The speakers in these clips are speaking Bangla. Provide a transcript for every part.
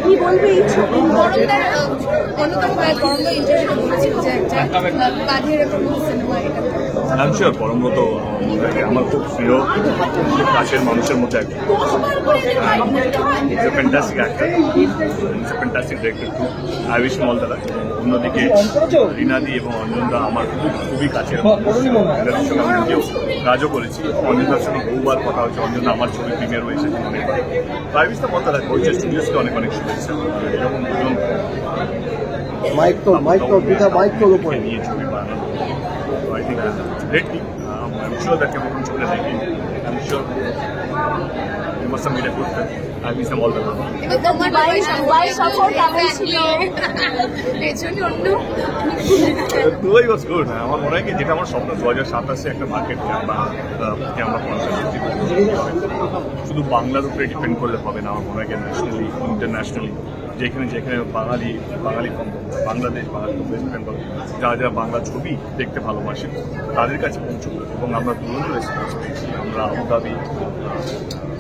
কি বলবে এই ছবি? পরমব্রত আমার খুব প্রিয় কাছের মানুষের মধ্যে একটা fantastic actor, fantastic director too. I wish him all the luck. অন্যদিকে রিনাদি এবং অঞ্জনদা আমার খুবই কাছের, আমি নিজেও কাজও করেছি। অঞ্জনদার সঙ্গে বহুবার কথা হচ্ছে, অঞ্জনদা আমার ছবি প্রিমিয়ার হয়েছে অনেকবার। I wish the all the lakh. হচ্ছে স্টুডিওসকে অনেক অনেক শুভেচ্ছা। এরকম উপরে নিয়ে ছবি বানানো, I think great team. I'm sure that কেমন ছবিটা দেখি, I'm sure you must have made a good film. I wish them all the best. Dubai was good. আমার মনে হয় কি যেটা আমার স্বপ্ন 2027 একটা মার্কেট আমরা শুধু বাংলার উপরে ডিপেন্ড করলে হবে না। আমার মনে হয় ন্যাশনালি ইন্টারন্যাশনালি যেখানে যেখানে বাঙালি বাংলাদেশ, ওয়েস্ট বেঙ্গল যারা বাংলা ছবি দেখতে ভালোবাসে তাদের কাছে পৌঁছবো। এবং আমরা দুজন রেসপন্স পেয়েছি। আমরা আবুধাবি,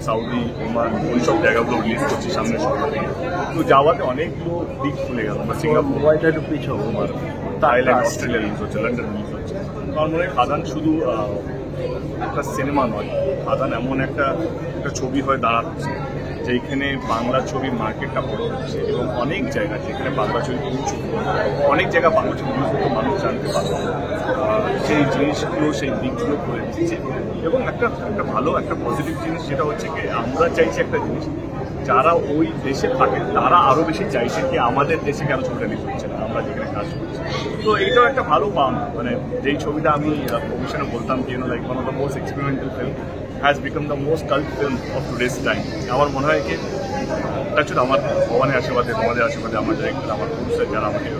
সাউদি, ওমান ওইসব জায়গাগুলো রিলিজ করছি সামনের সপ্তাহে। তো যাওয়াতে অনেকগুলো দিক খুলে গেল। আমরা Singapore, Oman, Thailand, Australia release হচ্ছে, লন্ডন রিলিজ হচ্ছে। আমার মনে হয় খাদান শুধু একটা সিনেমা নয়, খাদান এমন একটা ছবি হয়ে দাঁড়াচ্ছে যেখানে বাংলা ছবির মার্কেটটা বড় হচ্ছে এবং অনেক জায়গা যেখানে বাংলা ছবি পৌঁছবে, অনেক জায়গা বাংলা ছবি মানুষ জানতে পারবে, সেই জিনিসগুলো সেই দিকগুলো করে দিচ্ছে। এবং একটা ভালো একটা পজিটিভ জিনিস যেটা হচ্ছে কি আমরা চাইছি একটা জিনিস, যারা ওই দেশে থাকে তারা আরও বেশি চাইছে কি আমাদের দেশে কেন ছবিটা নিতে হচ্ছে না, আমরা যেখানে কাজ করছি। তো এইটাও একটা ভালো পাওনা। মানে যেই ছবিটা আমি প্রফেশনে বলতাম কি like one of the most experimental film has become the most cult film of today's time. আমার মনে হয় কি অ্যাকচুয়ালি আমার ভগবানের আশীর্বাদে, তোমাদের আশীর্বাদে, আমার ডিরেক্টর, আমার প্রডিউসার যারা আমাকে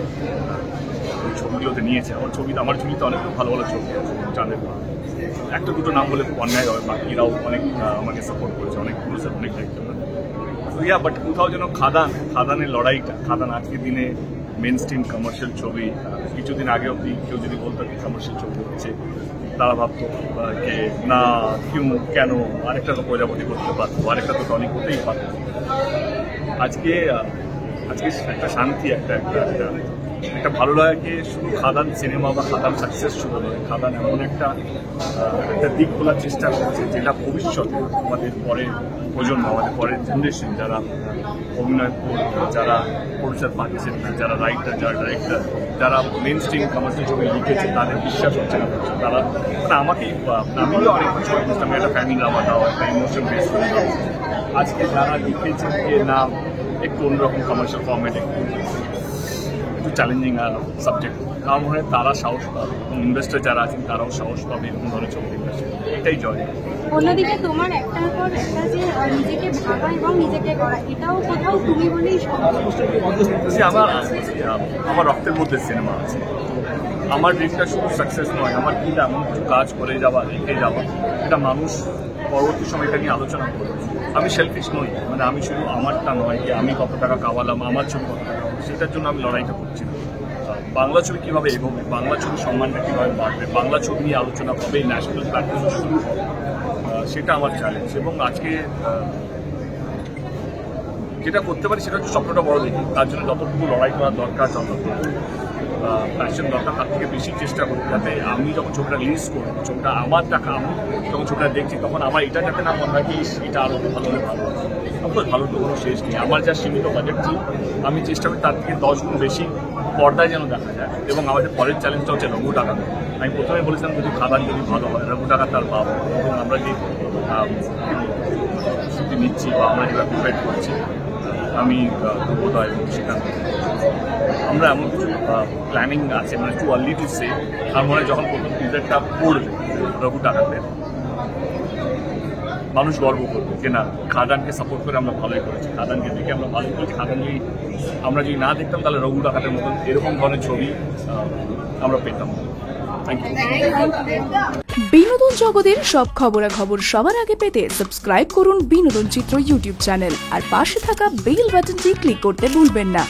ওই ছবিগুলোতে নিয়েছে, আমার ছবিতে অনেক ভালো ভালো ছবি আছে চাঁদের। একটা দুটো নাম বলে খুব অন্যায় হবে, বাকিরাও অনেক আমাকে সাপোর্ট করেছে, অনেক প্রডিউসার, অনেক ডিরেক্টর। বাট কোথাও যেন খাদানের লড়াইটা, খাদান আজকের দিনে মেন স্ট্রিম কমার্শিয়াল ছবি। কিছুদিন আগে অব্দি কেউ যদি বলতো কি কমার্শিয়াল ছবি হচ্ছে, তারা ভাবতো যে না কেন আরেকটা তো প্রজাপতি করতে পারতো, আরেকটা তো টনিক হতেই পারতো। আজকে একটা শান্তি, একটা ভালো লাগে। শুধু খাদান সিনেমা বা খাদান সাকসেস শুধু নয়, খাদান এমন একটা দিক খোলার চেষ্টা করছে যেটা ভবিষ্যতে আমাদের পরের প্রজন্ম, আমাদের পরের জেনারেশন যারা অভিনয় করবে, যারা প্রডিউসার পাচ্ছেন, যারা রাইটার, যারা ডিরেক্টর, যারা মেন স্ট্রিম কমার্শিয়াল ছবি লিখেছে তাদের বিশ্বাস হচ্ছে না। তারা আমাকেই আমিও অনেক কিছু বুঝতাম, একটা ফ্যামিলি ড্রামা দাও, একটা ইমোশন বেস করে দাও। আজকে যারা লিখেছেন যে না একটু অন্যরকম কমার্শিয়াল ফর্মেট, একটু চ্যালেঞ্জিং সাবজেক্ট, আমার মনে হয় তারা সাহস পাবে এবং ইনভেস্টার যারা আছেন তারাও সাহস পাবে এরকম ধরনের ছবি ইন্ডাস্ট্রি। এটাই জয়। অন্যদিকে তোমার একটার পর একটা যে নিজেকে ভাবা এবং নিজেকে করা, এটাও কোথাও তুমি বলেই আমার রক্তের মধ্যে সিনেমা আছে। আমার ড্রিমটা শুধু সাকসেস নয়, আমার কিন্তু এমন কিছু কাজ করে যাওয়া, রেখে যাওয়া, এটা মানুষ পরবর্তী সময় এটা নিয়ে আলোচনা করবে। আমি সেলফিশ নই, মানে আমি শুধু আমারটা নয় যে আমি কত টাকা কামালাম, আমার ছবি কত টাকা, সেটার জন্য আমি লড়াইটা করছি না। বাংলা ছবি কীভাবে এগোবে, বাংলা ছবির সম্মানটা কীভাবে বাড়বে, বাংলা ছবি নিয়ে আলোচনা হবে, ন্যাশনাল প্ল্যাটফর্ম শুরু হবে, সেটা আমার চ্যালেঞ্জ। এবং আজকে যেটা করতে পারি সেটা হচ্ছে স্বপ্নটা বড় দেখি, তার জন্য যতটুকু লড়াই করার দরকার, যতটুকু প্যাশন দরকার, তার থেকে বেশি চেষ্টা করি যাতে আমি যখন ছবিটা রিলিজ করি, ছবিটা আমার টাকা, আমি যখন ছবিটা দেখছি তখন আমার এটা যাতে না মনে হয় কি এটা আরও ভালো হলে ভালো। অবশ্যই ভালো তো কোনো শেষ নেই। আমার যা সীমিত বাজেট ছিল আমি চেষ্টা করি তার থেকে 10 গুণ বেশি পর্দায় যেন দেখা যায়। এবং আমাদের পরের চ্যালেঞ্জটা হচ্ছে রঘু টাকা। আমি প্রথমে বলেছিলাম যদি খাবার যদি ভালো হয়, রঘু টাকা তার পাবো। এবং আমরা যে ছুটি নিচ্ছি বা আমরা যেটা প্রিপেয়ার করছি, আমি বোধহয় এবং সেখানে আমরা এমন কিছু প্ল্যানিং আছে, মানে টু আর্লি টু সে। আর মনে হয় যখন প্রথম টিজারটা পড়বে রঘু টাকাতে, মানুষ গর্ব করবে যে না খাদানকে সাপোর্ট করে আমরা ভালোই করেছি, খাদানকে দেখে আমরা ভালোই করেছি। খাদান যদি আমরা যদি না দেখতাম তাহলে রঘু ডাকাতের মতন এরকম ধরনের ছবি আমরা পেতাম। বিনোদন জগতের সব খবরাখবর সবার আগে পেতে সাবস্ক্রাইব করুন বিনোদন চিত্র ইউটিউব চ্যানেল আর পাশে থাকা বেল বাটনটি ক্লিক করতে ভুলবেন না।